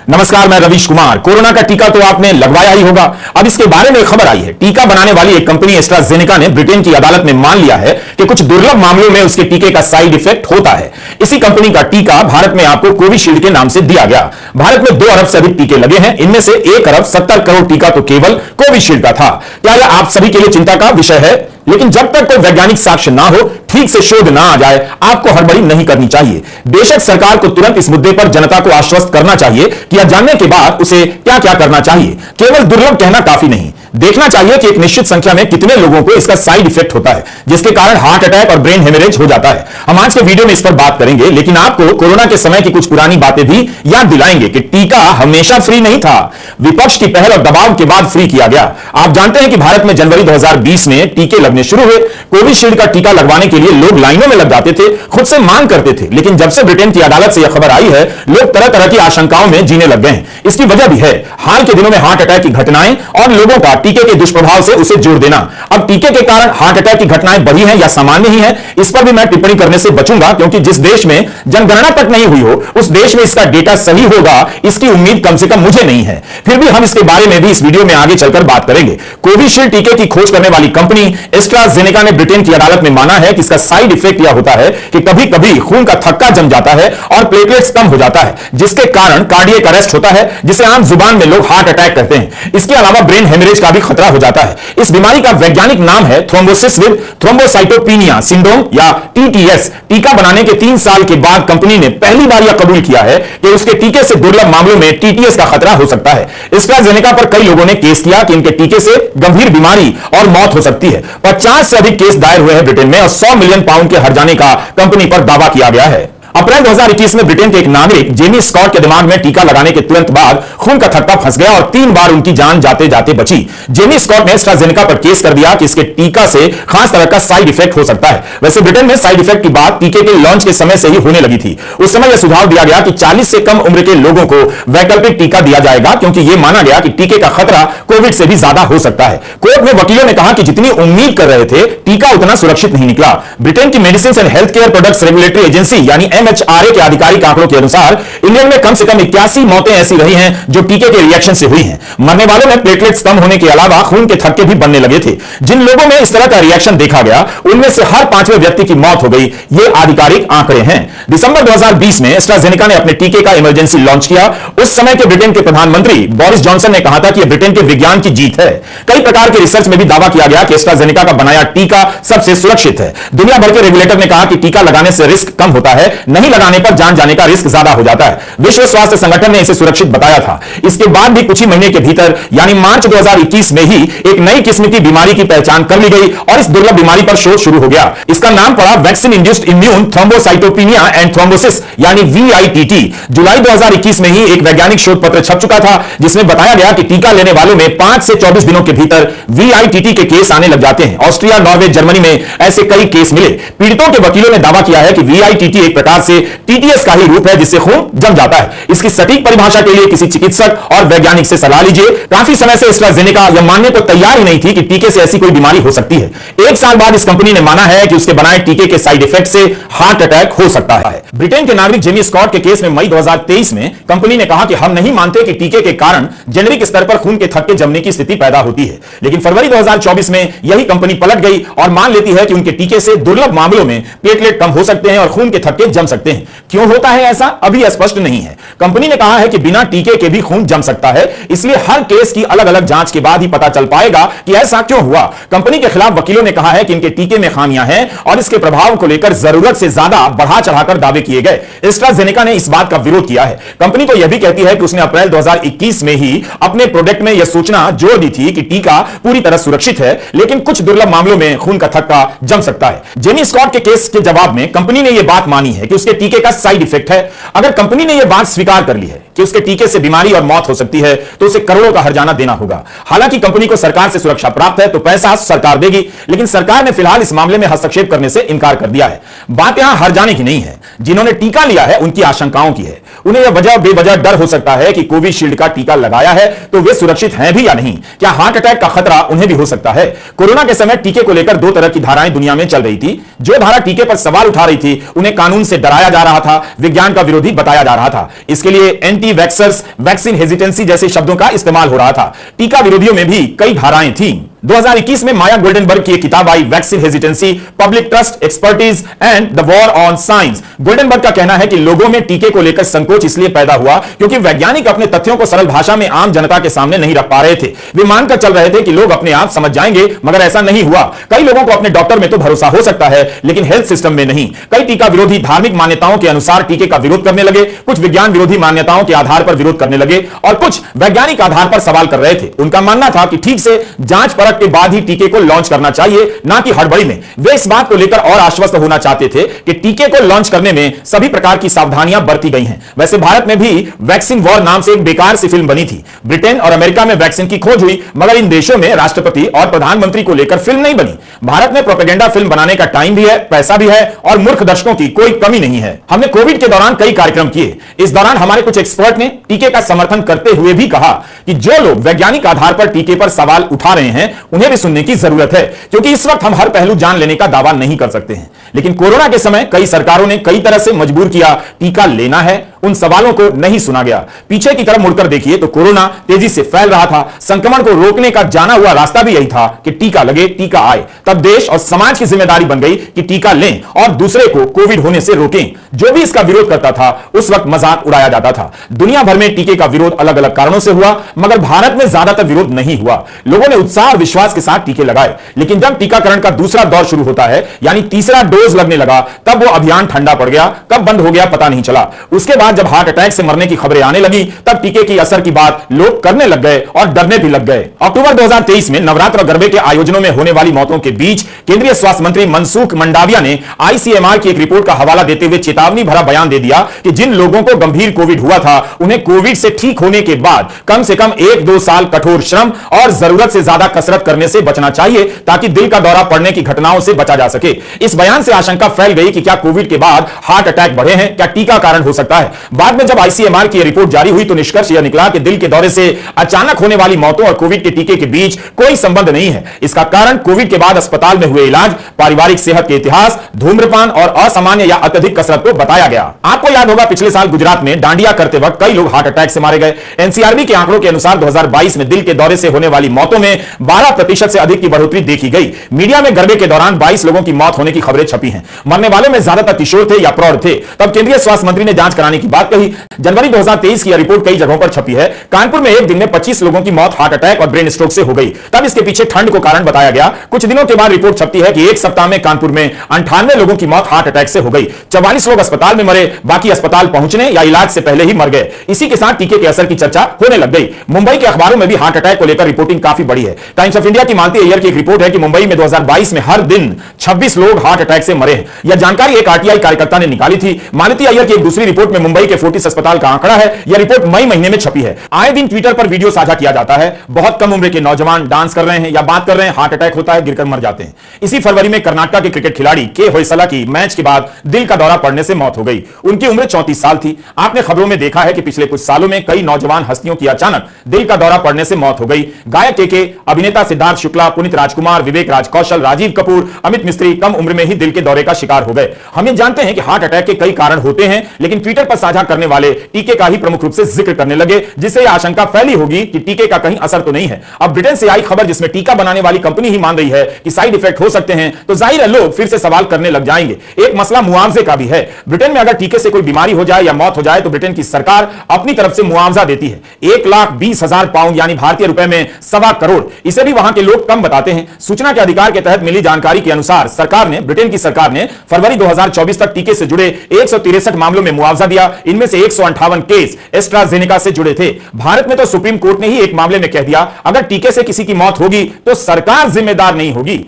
नमस्कार, मैं रवीश कुमार। कोरोना का टीका तो आपने लगवाया ही होगा। अब इसके बारे में खबर आई है। टीका बनाने वाली एक कंपनी एस्ट्राजेनेका ने ब्रिटेन की अदालत में मान लिया है कि कुछ दुर्लभ मामलों में उसके टीके का साइड इफेक्ट होता है। इसी कंपनी का टीका भारत में आपको कोविशील्ड के नाम से दिया गया। भारत में 2 अरब से अधिक टीके लगे हैं। इनमें से 1 अरब 70 करोड़ टीका तो केवल कोविशील्ड का था। क्या यह आप सभी के लिए चिंता का विषय है? लेकिन जब तक कोई वैज्ञानिक साक्ष्य ना हो, ठीक से शोध ना आ जाए, आपको हड़बड़ी नहीं करनी चाहिए। बेशक सरकार को तुरंत इस मुद्दे पर जनता को आश्वस्त करना चाहिए कि यह जानने के बाद उसे क्या क्या करना चाहिए। केवल दुर्लभ कहना काफी नहीं, देखना चाहिए कि एक निश्चित संख्या में कितने लोगों को इसका साइड इफेक्ट होता है, जिसके कारण हार्ट अटैक और ब्रेन हेमरेज हो जाता है। हम आज के वीडियो में इस पर बात करेंगे, लेकिन आपको कोरोना के समय की कुछ पुरानी बातें भी याद दिलाएंगे कि टीका हमेशा फ्री नहीं था। विपक्ष की पहल और दबाव के बाद फ्री किया गया। आप जानते हैं कि भारत में जनवरी 2020 में टीके लगने शुरू हुए। कोविशील्ड का टीका लगवाने के लिए लोग लाइनों में लग जाते थे, खुद से मांग करते थे। लेकिन जब से ब्रिटेन की अदालत से यह खबर आई है, लोग तरह तरह की आशंकाओं में जीने लग गए हैं। इसकी वजह भी है हाल के दिनों में हार्ट अटैक की घटनाएं और लोगों का टीके के दुष्प्रभाव से उसे जोड़ देना। अब टीके के कारण हार्ट अटैक की घटनाएं बढ़ी हैं या सामान्य ही हैं, इस पर भी मैं टिप्पणी करने से बचूंगा, क्योंकि जिस देश में जनगणना तक नहीं हुई हो, उस देश में इसका डेटा सही होगा, इसकी उम्मीद कम से कम मुझे नहीं है। फिर भी हम इसके बारे में भी इस वीडियो में आगे चलकर बात करेंगे। कोविशील्ड टीके की खोज करने वाली कंपनी एस्ट्राजेनेका ने ब्रिटेन की अदालत में माना है कि इसका साइड इफेक्ट यह होता है कि कभी कभी खून का थक्का जम जाता है और प्लेटलेट्स कम हो जाता है, जिसके कारण कार्डियक अरेस्ट होता है, जिसे आम जुबान में लोग हार्ट अटैक कहते हैं। इसके अलावा ब्रेन हेमरेज का भी खतरा हो जाता है। इस बीमारी का वैज्ञानिक नाम है थ्रोम्बोसिस विद थ्रोम्बोसाइटोपिनिया सिंड्रोम या टीटीएस। टीका बनाने के 3 साल के बाद कंपनी ने पहली बार यह कबूल किया है कि उसके टीके से दुर्लभ मामलों में टीटीएस का खतरा हो सकता है। एस्ट्राजेनेका पर कई लोगों ने केस किया कि इनके टीके से गंभीर बीमारी और मौत हो सकती है। 50 से अधिक केस दायर हुए हैं ब्रिटेन में और 100 मिलियन पाउंड के हर्जाने का कंपनी पर दावा किया गया है। अप्रैल 2021 में ब्रिटेन के एक नागरिक जेमी स्कॉट के दिमाग में टीका लगाने के तुरंत बाद खून का थक्का फंस गया और 3 बार उनकी जान जाते जाते बची। जेमी स्कॉट ने एस्ट्राजेनेका पर केस कर दिया कि इसके टीका से खास तरह का साइड इफेक्ट हो सकता है। वैसे ब्रिटेन में साइड इफेक्ट की बात टीके के लॉन्च के समय से ही होने लगी थी। उस समय यह सुझाव दिया गया कि 40 से कम उम्र के लोगों को वैकल्पिक टीका दिया जाएगा, क्योंकि यह माना गया कि टीके का खतरा कोविड से भी ज्यादा हो सकता है। कोर्ट में वकीलों ने कहा कि जितनी उम्मीद कर रहे थे, टीका उतना सुरक्षित नहीं निकला। ब्रिटेन की medicine and health care products regulatory agency यानी MHRA के आधिकारिक आंकड़ों के अनुसार इंग्लैंड में कम से कम 81 मौतें ऐसी रही हैं जो टीके के रिएक्शन से हुई हैं। मरने वालों में प्लेटलेट्स कम होने के अलावा खून के थक्के भी बनने लगे थे। जिन लोगों में इस तरह का रिएक्शन देखा गया, उनमें से हर 5वें व्यक्ति की मौत हो गई। ये आधिकारिक आंकड़े हैं। दिसंबर 2020 में एस्ट्राजेनेका ने अपने टीके का इमरजेंसी लॉन्च किया। उस समय के ब्रिटेन के प्रधानमंत्री बोरिस जॉनसन ने कहा था कि यह ब्रिटेन के विज्ञान की जीत है। कई प्रकार के रिसर्च में भी दावा किया गया कि एस्ट्राजेनेका का बनाया टीका सबसे सुरक्षित है। दुनिया भर के रेगुलेटर ने कहा कि टीका लगाने से रिस्क कम होता है, नहीं लगाने पर जान जाने का रिस्क ज्यादा हो जाता है। विश्व स्वास्थ्य संगठन ने इसे सुरक्षित बताया था। इसके बाद भी कुछ ही महीने के भीतर यानी मार्च 2021 में ही एक नई किस्म की बीमारी की पहचान कर ली गई और इस दुर्लभ बीमारी पर शोध शुरू हो गया। इसका नाम पड़ा vaccine induced immune thrombocytopenia and thrombosis यानी VITT। जुलाई 2021 में ही एक वैज्ञानिक शोध पत्र छप चुका था, जिसमें बताया गया कि टीका लेने वालों में 5 से 24 दिनों के भीतर VITT के केस आने लग जाते हैं। ऑस्ट्रिया, नॉर्वे, जर्मनी में ऐसे कई केस मिले। पीड़ितों के वकीलों ने दावा किया है कि VITT एक प्रकार से TTS का ही रूप है, जिससे खून जम जाता है। इसकी सटीक परिभाषा के लिए किसी चिकित्सक और वैज्ञानिक से सलाह लीजिए। काफी समय से एस्ट्राजेनेका यह मानने को तैयार ही नहीं थी कि टीके से ऐसी कोई बीमारी हो सकती है। 1 साल बाद इस कंपनी ने माना है कि उसके बनाए टीके के साइड इफेक्ट से हार्ट अटैक हो सकता है। ब्रिटेन के नागरिक जेमी स्कॉट के केस में मई 2023 में कंपनी ने कहा कि हम नहीं मानते कि टीके के कारण जेनेरिक स्तर पर खून के थक्के जमने की स्थिति पैदा होती है। लेकिन फरवरी 2024 में यही कंपनी पलट गई और मान लेती है कि उनके टीके से दुर्लभ मामलों में प्लेटलेट कम हो सकते हैं और खून के थक्के जम सकते हैं। क्यों होता है ऐसा, अभी स्पष्ट नहीं है। कंपनी ने कहा है कि बिना टीके के भी खून जम सकता है, इसलिए हर केस की अलग अलग जांच के बाद ही पता चल पाएगा कि ऐसा क्यों हुआ। कंपनी के खिलाफ वकीलों ने कहा है कि इनके टीके में खामियां हैं और इसके प्रभाव को लेकर जरूरत से ज्यादा बढ़ा चढ़ाकर दावे किए गए। एस्ट्राजेनेका ने इस बात का विरोध किया है। कंपनी तो यह भी कहती है कि उसने अप्रैल 2021 में ही अपने प्रोडक्ट में यह सूचना जोड़ दी थी कि टीका पूरी तरह सुरक्षित है, लेकिन कुछ दुर्लभ मामलों में खून का थक्का जम सकता है। जेमी स्कॉट के केस के जवाब में कंपनी ने यह बात मानी है कि उसके टीके का साइड इफेक्ट है। अगर कंपनी ने यह बात स्वीकार कर ली है कि उसके टीके से बीमारी और मौत हो सकती है, तो उसे करोड़ों का हर्जाना देना होगा। हालांकि कंपनी को सरकार से सुरक्षा प्राप्त है, तो पैसा सरकार देगी, लेकिन सरकार ने फिलहाल इस मामले में हस्तक्षेप करने से इनकार कर दिया है। बात यहां हर्जाने की नहीं है, जिन्होंने टीका लिया है उनकी आशंकाओं की है। उन्हें यह वजह बेवजह डर हो सकता है कि कोविशील्ड का टीका लगाया है तो वे सुरक्षित हैं भी या नहीं। क्या हार्ट अटैक का खतरा उन्हें भी हो सकता है? कोरोना के समय टीके को लेकर 2 तरह की धाराएं दुनिया में चल रही थी। जो धारा टीके पर सवाल उठा रही थी, उन्हें कानून से डराया जा रहा था, विज्ञान का विरोधी बताया जा रहा था। इसके लिए एंटी वैक्सर्स, वैक्सीन हेजिटेंसी जैसे शब्दों का इस्तेमाल हो रहा था। टीका विरोधियों में भी कई धाराएं थीं। 2021 में माया गोल्डनबर्ग की एक किताब आई, vaccine hesitancy, public trust, expertise and the war on science. Goldenberg का कहना है कि लोगों में टीके को लेकर संकोच इसलिए पैदा हुआ क्योंकि वैज्ञानिक अपने तथ्यों को सरल भाषा में आम जनता के सामने नहीं रख पा रहे थे। वे मानकर चल रहे थे कि लोग अपने आप समझ जाएंगे, मगर ऐसा नहीं हुआ। कई लोगों को अपने डॉक्टर में तो भरोसा हो सकता है, लेकिन हेल्थ सिस्टम में नहीं। कई टीका विरोधी धार्मिक मान्यताओं के अनुसार टीके का विरोध करने लगे, कुछ विज्ञान विरोधी मान्यताओं के आधार पर विरोध करने लगे और कुछ वैज्ञानिक आधार पर सवाल कर रहे थे। उनका मानना था कि ठीक से जांच परख के बाद ही टीके को लॉन्च करना चाहिए, ना कि हड़बड़ी में। वे इस बात को लेकर और आश्वस्त होना चाहते थे कि टीके को लॉन्च करने में सभी प्रकार की सावधानियां बरती गई हैं। वैसे भारत में भी वैक्सीन वॉर नाम से एक बेकार सी फिल्म बनी थी। ब्रिटेन और अमेरिका में वैक्सीन की खोज हुई, मगर इन देशों में राष्ट्रपति और प्रधानमंत्री को लेकर फिल्म नहीं बनी। भारत में प्रोपेगेंडा फिल्म बनाने का टाइम भी है, पैसा भी है और मूर्ख दर्शकों की कोई कमी नहीं है। हमने कोविड के दौरान कई कार्यक्रम किए। इस दौरान हमारे कुछ एक्सपर्ट ने टीके का समर्थन करते हुए भी कहा कि जो लोग वैज्ञानिक आधार पर टीके पर सवाल उठा रहे हैं, उन्हें भी सुनने की जरूरत है, क्योंकि इस वक्त हम हर पहलू जान लेने का दावा नहीं कर सकते हैं। लेकिन कोरोना के समय कई सरकारों ने कई तरह से मजबूर किया, टीका लेना है, उन सवालों को नहीं सुना गया। पीछे की तरफ मुड़कर देखिए तो कोरोना तेजी से फैल रहा था। संक्रमण को रोकने का जाना हुआ रास्ता भी यही था कि टीका लगे, टीका आए। तब देश और समाज की जिम्मेदारी बन गई कि टीका लें और दूसरे को कोविड होने से रोकें। जो भी इसका विरोध करता था, उस वक्त मजाक उड़ाया जाता था। दुनिया भर में टीके का विरोध अलग अलग कारणों से हुआ, मगर भारत में ज्यादातर विरोध नहीं हुआ। लोगों ने उत्साह और विश्वास के साथ टीके लगाए। लेकिन जब टीकाकरण का दूसरा दौर शुरू होता है, यानी तीसरा डोज लगने लगा, तब वो अभियान ठंडा पड़ गया। कब बंद हो गया पता नहीं चला। उसके बाद जब हार्ट अटैक से मरने की खबरें आने लगी, तब टीके की असर की बात लोग करने लग गए और डरने भी लग गए। अक्टूबर 2023 में नवरात्र और गरबे के आयोजनों में होने वाली मौतों के बीच केंद्रीय स्वास्थ्य मंत्री मनसुख मंडाविया ने आईसीएमआर की एक रिपोर्ट का हवाला देते हुए चेतावनी भरा बयान दे दिया कि जिन लोगों को गंभीर कोविड हुआ था, उन्हें कोविड से ठीक होने के बाद कम से कम 1-2 साल कठोर श्रम और जरूरत से ज्यादा कसरत करने से बचना चाहिए, ताकि दिल का दौरा पड़ने की घटनाओं से बचा जा सके। इस बयान से आशंका फैल गई कि क्या कोविड के बाद हार्ट अटैक बढ़े हैं, क्या टीका कारण हो सकता है। बाद में जब आईसीएमआर की रिपोर्ट जारी हुई तो निष्कर्ष यह निकला कि दिल के दौरे से अचानक होने वाली मौतों और कोविड के टीके के बीच कोई संबंध नहीं है। इसका कारण कोविड के बाद अस्पताल में हुए इलाज, पारिवारिक सेहत के इतिहास, धूम्रपान और असामान्य या अत्यधिक कसरत को बताया गया। आपको याद होगा पिछले साल गुजरात में डांडिया करते वक्त कई लोग हार्ट अटैक से मारे गए। एनसीआरबी के आंकड़ों के अनुसार 2022 में दिल के दौरे से होने वाली मौतों में 12% से अधिक की बढ़ोतरी देखी गई। मीडिया में गरबे के दौरान 22 लोगों की मौत होने की खबरें छपी हैं। मरने वालों में ज्यादातर किशोर थे या प्रौढ़ थे। तब केंद्रीय स्वास्थ्य मंत्री ने जांच कराने की बात कही। जनवरी 2023 की यह रिपोर्ट कई जगहों पर छपी है। कानपुर में एक दिन में 25 लोगों की मौत हार्ट अटैक और ब्रेन स्ट्रोक से हो गई। तब इसके पीछे ठंड को कारण बताया गया। कुछ दिनों के बाद रिपोर्ट छपती है कि एक सप्ताह में कानपुर में 98 लोगों की मौत हार्ट अटैक से हो गई। 44 लोग अस्पताल में मरे, बाकी अस्पताल पहुंचने या इलाज से पहले ही मर गए। इसी के साथ टीके के असर की चर्चा होने लग गई। मुंबई के अखबारों में भी हार्ट अटैक को लेकर रिपोर्टिंग काफी बड़ी है। टाइम्स ऑफ इंडिया की मालती अय्यर की एक रिपोर्ट है कि मुंबई में 2022 में हर दिन 26 लोग हार्ट अटैक से मरे हैं। यह जानकारी एक आरटीआई कार्यकर्ता ने निकाली थी। मालती अय्यर की एक दूसरी रिपोर्ट में मुंबई के फोर्टिस अस्पताल का आंकड़ा है। यह रिपोर्ट मई महीने में छपी है। आए दिन ट्विटर पर वीडियो साझा किया जाता है, बहुत कम उम्र के नौजवान डांस कर रहे हैं या बात कर रहे हैं, हार्ट अटैक होता है, गिरकर मर जाते हैं। इसी फरवरी में कर्नाटक के क्रिकेट खिलाड़ी के होयसला की मैच के बाद दिल का दौरा पड़ने से मौत हो गई। उनकी उम्र 34 साल थी। आपने खबरों में देखा है कि पिछले कुछ सालों में कई नौजवान हस्तियों की अचानक दिल का दौरा पड़ने से मौत हो गई। गायक के, अभिनेता सिद्धार्थ शुक्ला, पुनीत राजकुमार, विवेक राज कौशल, राजीव कपूर, अमित मिस्त्री कम उम्र में ही दिल के दौरे का शिकार हो गए। हम ये जानते हैं कि हार्ट अटैक के कई कारण होते हैं, लेकिन ट्विटर पर साझा करने वाले टीके का ही प्रमुख रूप से जिक्र करने लगे, जिससे यह आशंका फैली होगी कि टीके का कहीं असर तो नहीं है। अब ब्रिटेन से आई खबर जिसमें टीका बनाने वाली कंपनी ही मान रही है कि साइड इफेक्ट हो सकते हैं, तो जाहिर है लोग फिर से सवाल करने लग जाएंगे। एक मसला मुआवजे का भी है। ब्रिटेन में अगर टीके से कोई बीमारी हो जाए या मौत हो जाए तो ब्रिटेन की सरकार अपनी तरफ से मुआवजा देती है। 1,20,000 पाउंड यानी भारतीय रुपए में 1.25 करोड़। इसे भी वहां के लोग कम बताते हैं। सूचना के अधिकार के तहत मिली जानकारी के अनुसार ब्रिटेन की सरकार ने फरवरी 2024 तक टीके से जुड़े 163 मामलों में मुआवजा दिया। इनमें से 158 केस एस्ट्राजेनेका से जुड़े थे। भारत में तो सुप्रीम कोर्ट ने ही एक मामले में कह दिया, अगर टीके से किसी की मौत होगी तो सरकार जिम्मेदार नहीं होगी।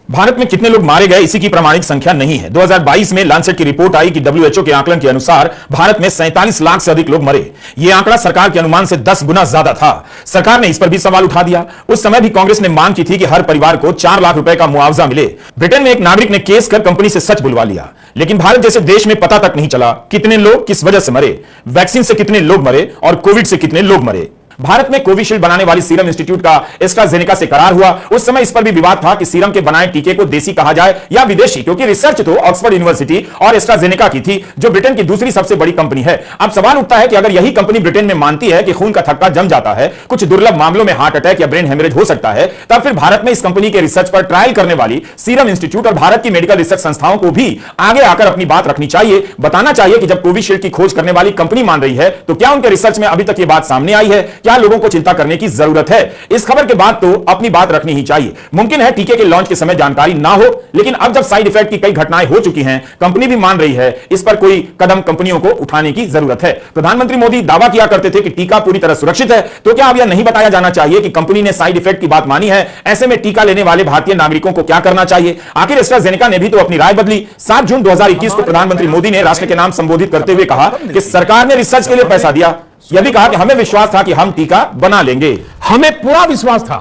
भारत में कितने लोग मारे गए इसी की प्रमाणिक संख्या नहीं है। 2022 में लांसेट की रिपोर्ट आई कि डब्ल्यूएचओ के आकलन के अनुसार भारत में 47 लाख से अधिक लोग मरे। यह आंकड़ा सरकार के अनुमान से 10 गुना ज्यादा था। सरकार ने इस पर भी सवाल उठा दिया। उस समय भी कांग्रेस ने मांग की थी कि हर परिवार को 4 लाख रुपए का मुआवजा मिले। ब्रिटेन में एक नागरिक ने केस कर कंपनी से सच बुलवा लिया, लेकिन भारत जैसे देश में पता तक नहीं चला कितने लोग किस वजह से मरे, वैक्सीन से कितने लोग मरे और कोविड से कितने लोग मरे। भारत में कोविशील्ड बनाने वाली सीरम इंस्टीट्यूट का एस्ट्राजेनेका से करार हुआ, उस समय इस पर भी विवाद था कि सीरम के बनाए टीके को देसी कहा जाए या विदेशी, क्योंकि रिसर्च तो ऑक्सफोर्ड यूनिवर्सिटी और एस्ट्राजेनेका की थी, जो ब्रिटेन की दूसरी सबसे बड़ी कंपनी है। अब सवाल उठता है कि अगर यही कंपनी ब्रिटेन में मानती है कि खून का थक्का जम जाता है, कुछ दुर्लभ मामलों में हार्ट अटैक या ब्रेन हेमरेज हो सकता है, तब फिर भारत में इस कंपनी के रिसर्च पर ट्रायल करने वाली सीरम इंस्टीट्यूट और भारत की मेडिकल रिसर्च संस्थाओं को भी आगे आकर अपनी बात रखनी चाहिए, बताना चाहिए कि जब कोविशील्ड की खोज करने वाली कंपनी मान रही है तो क्या उनके रिसर्च में अभी तक यह बात सामने आई है, क्या लोगों को चिंता करने की जरूरत है। इस खबर के बाद तो अपनी बात रखनी ही चाहिए। मुमकिन है टीके के लॉन्च के समय जानकारी ना हो, लेकिन अब जब साइड इफेक्ट की कई घटनाएं हो चुकी हैं, कंपनी भी मान रही है, इस पर कोई कदम कंपनियों को उठाने की जरूरत है। प्रधानमंत्री मोदी दावा किया करते थे कि टीका पूरी तरह सुरक्षित है, तो क्या अब यह नहीं बताया जाना चाहिए कि कंपनी ने साइड इफेक्ट की बात मानी है? ऐसे में टीका लेने वाले भारतीय नागरिकों को क्या करना चाहिए? आखिर एस्ट्राजेनेका ने भी तो अपनी राय बदली। 7 जून 2021 को प्रधानमंत्री मोदी ने राष्ट्र के नाम संबोधित करते हुए कहा कि सरकार ने रिसर्च के लिए पैसा दिया। यह भी कहा कि हमें विश्वास था कि हम टीका बना लेंगे। हमें पूरा विश्वास था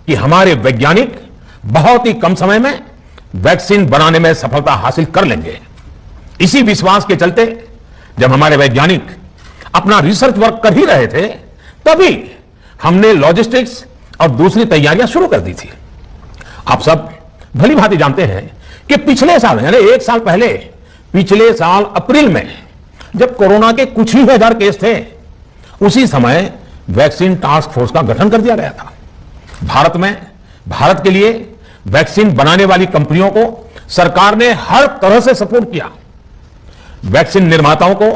कि हमारे वैज्ञानिक बहुत ही कम समय में वैक्सीन बनाने में सफलता हासिल कर लेंगे। इसी विश्वास के चलते जब हमारे वैज्ञानिक अपना रिसर्च वर्क कर ही रहे थे, तभी हमने लॉजिस्टिक्स और दूसरी तैयारियां शुरू कर दी थी। आप सब भली भांति जानते हैं कि पिछले साल यानी 1 साल पहले, पिछले साल अप्रैल में जब कोरोना के कुछ ही हजार केस थे, उसी समय वैक्सीन टास्क फोर्स का गठन कर दिया गया था। भारत के लिए वैक्सीन बनाने वाली कंपनियों को सरकार ने हर तरह से सपोर्ट किया। वैक्सीन निर्माताओं को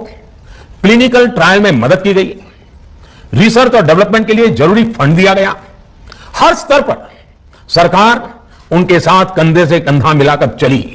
क्लिनिकल ट्रायल में मदद की गई, रिसर्च और डेवलपमेंट के लिए जरूरी फंड दिया गया। हर स्तर पर सरकार उनके साथ कंधे से कंधा मिलाकर चली।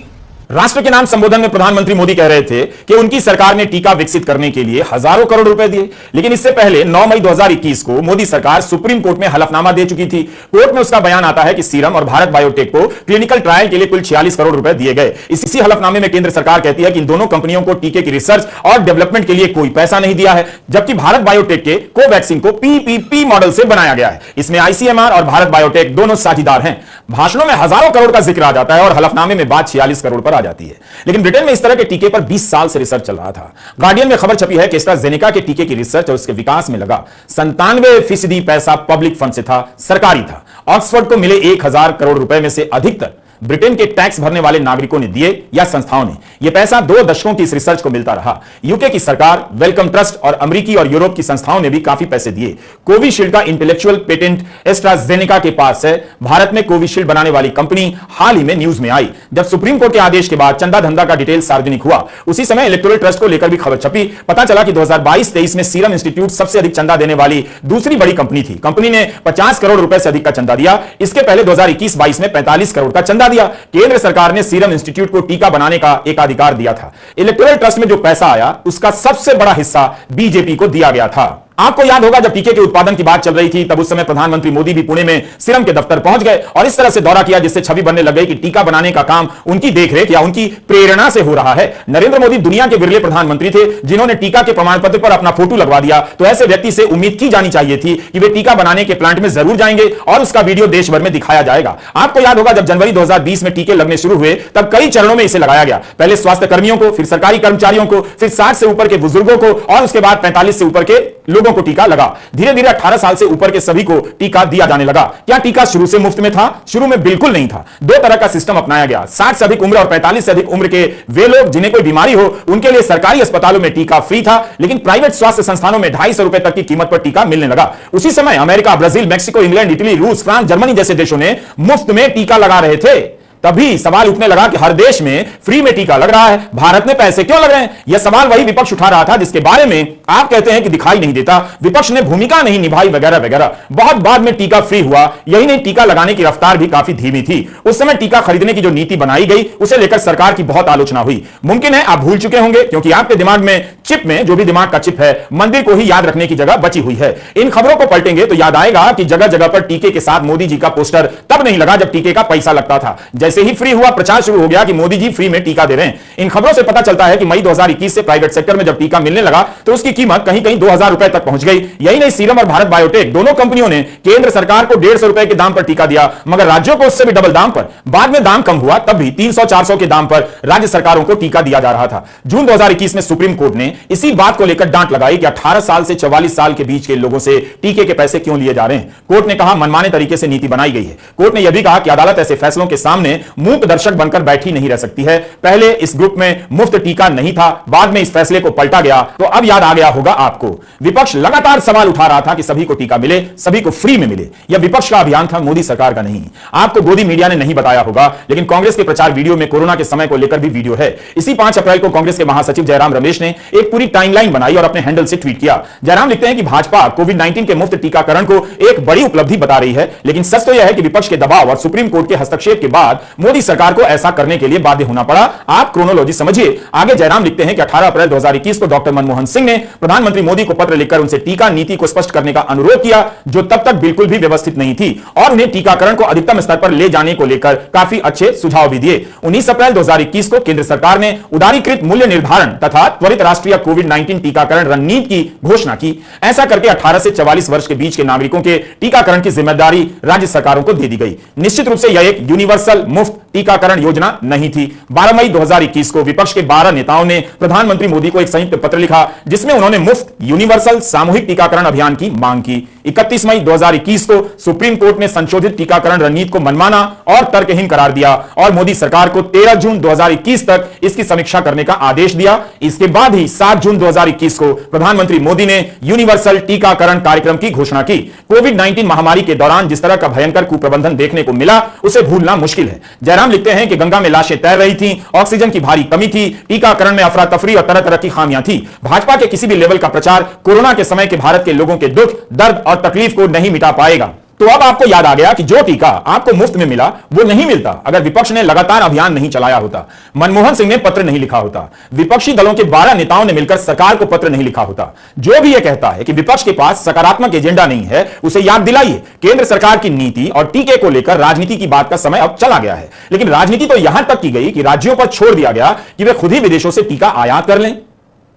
राष्ट्र के नाम संबोधन में प्रधानमंत्री मोदी कह रहे थे कि उनकी सरकार ने टीका विकसित करने के लिए हजारों करोड़ रुपए दिए, लेकिन इससे पहले 9 मई 2021 को मोदी सरकार सुप्रीम कोर्ट में हलफनामा दे चुकी थी। कोर्ट में उसका बयान आता है कि सीरम और भारत बायोटेक को क्लिनिकल ट्रायल के लिए कुल 46 करोड़ रुपए दिए गए। इसी हलफनामे में केंद्र सरकार कहती है कि इन दोनों कंपनियों को टीके की रिसर्च और डेवलपमेंट के लिए कोई पैसा नहीं दिया है, जबकि भारत बायोटेक के कोवैक्सीन को पीपीपी मॉडल से बनाया गया है। इसमें आईसीएमआर और भारत बायोटेक दोनों साझीदार हैं। भाषणों में हजारों करोड़ का जिक्र आ जाता है और हलफनामे में बात 46 करोड़ पर आ जाती है। लेकिन ब्रिटेन में इस तरह के टीके पर 20 साल से रिसर्च चल रहा था। गार्डियन में खबर छपी है कि एस्ट्राजेनेका के टीके की रिसर्च और उसके विकास में लगा 97% पैसा पब्लिक फंड से था, सरकारी था। ऑक्सफोर्ड को मिले 1000 करोड़ रुपए में से अधिकतर ब्रिटेन के टैक्स भरने वाले नागरिकों ने दिए या संस्थाओं ने। यह पैसा 2 दशकों की इस रिसर्च को मिलता रहा। यूके की सरकार, वेलकम ट्रस्ट और अमेरिकी और यूरोप की संस्थाओं ने भी काफी पैसे दिए। कोविशील्ड का इंटेलेक्चुअल पेटेंट एस्ट्राजेनेका के पास है। भारत में कोविशील्ड बनाने वाली कंपनी हाल ही में न्यूज में आई, जब सुप्रीम कोर्ट के आदेश के बाद चंदा धंधा का डिटेल सार्वजनिक हुआ। उसी समय इलेक्टोरल ट्रस्ट को लेकर भी खबर छपी। पता चला कि 2022-23 में सीरम इंस्टीट्यूट सबसे अधिक चंदा देने वाली दूसरी बड़ी कंपनी थी। कंपनी ने 50 करोड़ रुपए से अधिक का चंदा दिया। इसके पहले 2021-22 में 45 करोड़ का चंदा दिया। केंद्र सरकार ने सीरम इंस्टीट्यूट को टीका बनाने का एकाधिकार दिया था। इलेक्टोरल ट्रस्ट में जो पैसा आया, उसका सबसे बड़ा हिस्सा बीजेपी को दिया गया था। आपको याद होगा जब टीके के उत्पादन की बात चल रही थी, तब उस समय प्रधानमंत्री मोदी भी पुणे में सीरम के दफ्तर पहुंच गए और इस तरह से दौरा किया जिससे छवि बनने लग गई कि टीका बनाने का काम उनकी देखरेख या उनकी प्रेरणा से हो रहा है। नरेंद्र मोदी दुनिया के विरले प्रधानमंत्री थे जिन्होंने टीका के प्रमाण पत्र पर अपना फोटो लगवा दिया, तो ऐसे व्यक्ति से उम्मीद की जानी चाहिए थी कि वे टीका बनाने के प्लांट में जरूर जाएंगे और उसका वीडियो देश भर में दिखाया जाएगा। आपको याद होगा जब जनवरी 2020 में टीके लगने शुरू हुए, तब कई चरणों में इसे लगाया गया। पहले स्वास्थ्य कर्मियों को, फिर सरकारी कर्मचारियों को, फिर 60 से ऊपर के बुजुर्गों को और उसके बाद 45 से ऊपर के लोगों को टीका लगा। धीरे धीरे 18 साल से ऊपर के सभी को टीका दिया जाने लगा। क्या टीका शुरू से मुफ्त में था? शुरू में बिल्कुल नहीं था। 2 तरह का सिस्टम अपनाया गया। 60 से अधिक उम्र और 45 से अधिक उम्र के वे लोग जिन्हें कोई बीमारी हो, उनके लिए सरकारी अस्पतालों में टीका फ्री था, लेकिन प्राइवेट स्वास्थ्य संस्थानों में 250 रुपए तक की कीमत पर टीका मिलने लगा। उसी समय America, Brazil, Mexico, England, Italy, रूस, फ्रांस, जर्मनी जैसे देशों ने मुफ्त में टीका लगा रहे थे। तभी सवाल उठने लगा कि हर देश में फ्री में टीका लग रहा है, भारत में पैसे क्यों लग रहे हैं? यह सवाल वही विपक्ष उठा रहा था जिसके बारे में आप कहते हैं कि दिखाई नहीं देता, विपक्ष ने भूमिका नहीं निभाई वगैरह वगैरह। बहुत बाद में टीका फ्री हुआ। यही नहीं, टीका लगाने की रफ्तार भी काफी धीमी थी। उस समय टीका खरीदने की जो नीति बनाई गई, उसे लेकर सरकार की बहुत आलोचना हुई। मुमकिन है आप भूल चुके होंगे, क्योंकि आपके दिमाग में चिप में, जो भी दिमाग का चिप है, मंदिर को ही याद रखने की जगह बची हुई है। इन खबरों को पलटेंगे तो याद आएगा कि जगह जगह पर टीके के साथ मोदी जी का पोस्टर तब नहीं लगा जब टीके का पैसा लगता था। जैसे ही फ्री हुआ, प्रचार शुरू हो गया कि मोदी जी फ्री में टीका दे रहे हैं। इन खबरों से पता चलता है कि मई 2021 से प्राइवेट सेक्टर में जब टीका मिलने लगा तो उसकी कीमत कहीं कहीं 2000 रुपए तक पहुंच गई। यही नहीं, सीरम और भारत बायोटेक दोनों कंपनियों ने केंद्र सरकार को 150 रुपए के दाम पर टीका दिया, मगर राज्यों को उससे भी डबल दाम पर। बाद में दाम कम हुआ, तब भी 300-400 के दाम पर राज्य सरकारों को टीका दिया जा रहा था। जून 2021 में सुप्रीम कोर्ट ने इसी बात को लेकर डांट लगाई कि 18 साल से 44 साल के बीच के लोगों से टीके के पैसे क्यों लिए जा रहे हैं। कोर्ट ने कहा मनमाने तरीके से नीति बनाई गई है। कोर्ट ने यह भी कहा कि अदालत ऐसे फैसलों के सामने मूक दर्शक बनकर बैठी नहीं रह सकती है। पहले इस ग्रुप में मुफ्त टीका नहीं था, बाद में इस फैसले को पलटा गया, तो अब याद आ गया होगा आपको। विपक्ष लगातार सवाल उठा रहा था कि सभी को टीका मिले, सभी को फ्री में मिले। यह विपक्ष का अभियान था, मोदी सरकार का नहीं। आपको गोदी मीडिया ने नहीं बताया होगा, लेकिन कांग्रेस के प्रचार वीडियो में कोरोना के समय को लेकर भी वीडियो है। इसी 5 अप्रैल को कांग्रेस के महासचिव जयराम रमेश ने एक पूरी टाइमलाइन बनाई और अपने हैंडल से ट्वीट किया। जयराम लिखते हैं कि भाजपा कोविड-19 के मुफ्त टीकाकरण को एक बड़ी उपलब्धि बता रही है, लेकिन सच तो यह है कि विपक्ष के दबाव और सुप्रीम कोर्ट के हस्तक्षेप के बाद मोदी सरकार को ऐसा करने के लिए बाध्य होना पड़ा। आप क्रोनोलॉजी समझिए। आगे जयराम लिखते हैं कि 18 अप्रैल 2021 को डॉक्टर मनमोहन सिंह ने प्रधानमंत्री मोदी को पत्र लिखकर उनसे टीका नीति को स्पष्ट करने का अनुरोध किया, जो तब तक बिल्कुल भी व्यवस्थित नहीं थी, और उन्हें टीकाकरण को अधिकतम स्तर पर ले जाने को लेकर काफी अच्छे सुझाव भी दिए। 19 अप्रैल 2021 को केंद्र सरकार ने उदारीकृत मूल्य निर्धारण तथा त्वरित राष्ट्रीय कोविड-19 टीकाकरण रणनीति की घोषणा की। ऐसा करके 18 से 44 वर्ष के बीच के नागरिकों के टीकाकरण की जिम्मेदारी राज्य सरकारों को दे दी गई। निश्चित रूप से यह एक यूनिवर्सल मुफ्त टीकाकरण योजना नहीं थी। 12 मई 2021 को विपक्ष के 12 नेताओं ने प्रधानमंत्री मोदी को एक संयुक्त पत्र लिखा, जिसमें उन्होंने मुफ्त यूनिवर्सल सामूहिक टीकाकरण अभियान की मांग की। 31 मई 2021 को सुप्रीम कोर्ट ने संशोधित टीकाकरण रणनीति को मनमाना और तर्कहीन करार दिया और मोदी सरकार को 13 जून 2021 तक इसकी समीक्षा करने का आदेश दिया। इसके बाद ही 7 जून 2021 को प्रधानमंत्री मोदी ने यूनिवर्सल टीकाकरण कार्यक्रम की घोषणा की। कोविड-19 महामारी के दौरान जिस तरह का भयंकर कुप्रबंधन देखने को मिला, उसे भूलना मुश्किल है। जयराम लिखते हैं कि गंगा में लाशें तैर रही थीं, ऑक्सीजन की भारी कमी थी, टीकाकरण में अफरा तफरी और तरह तरह की खामियां थी। भाजपा के किसी भी लेवल का प्रचार कोरोना के समय के भारत के लोगों के दुख, दर्द और तकलीफ को नहीं मिटा पाएगा। तो अब आपको याद आ गया कि जो टीका आपको मुफ्त में मिला वो नहीं मिलता अगर विपक्ष ने लगातार अभियान नहीं चलाया होता, मनमोहन सिंह ने पत्र नहीं लिखा होता, विपक्षी दलों के 12 नेताओं ने मिलकर सरकार को पत्र नहीं लिखा होता। जो भी यह कहता है कि विपक्ष के पास सकारात्मक एजेंडा नहीं है, उसे याद दिलाइए केंद्र सरकार की नीति और टीके को लेकर राजनीति की बात का समय अब चला गया है। लेकिन राजनीति तो यहां तक की गई कि राज्यों पर छोड़ दिया गया कि वे खुद ही विदेशों से टीका आयात कर लें।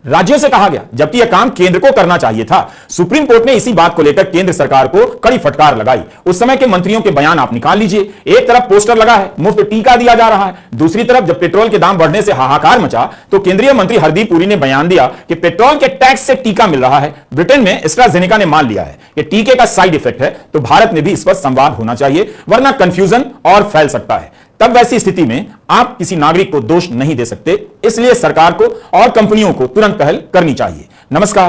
राज्यों से कहा गया, जबकि यह काम केंद्र को करना चाहिए था। सुप्रीम कोर्ट ने इसी बात को लेकर केंद्र सरकार को कड़ी फटकार लगाई। उस समय के मंत्रियों के बयान आप निकाल लीजिए। एक तरफ पोस्टर लगा है, मुफ्त टीका दिया जा रहा है, दूसरी तरफ जब पेट्रोल के दाम बढ़ने से हाहाकार मचा तो केंद्रीय मंत्री हरदीप पुरी ने बयान दिया कि पेट्रोल के टैक्स से टीका मिल रहा है। ब्रिटेन में एस्ट्राजेनेका ने मान लिया है कि टीके का साइड इफेक्ट है, तो भारत में भी इस पर संवाद होना चाहिए, वरना कंफ्यूजन और फैल सकता है। तब वैसी स्थिति में आप किसी नागरिक को दोष नहीं दे सकते, इसलिए सरकार को और कंपनियों को तुरंत पहल करनी चाहिए। नमस्कार।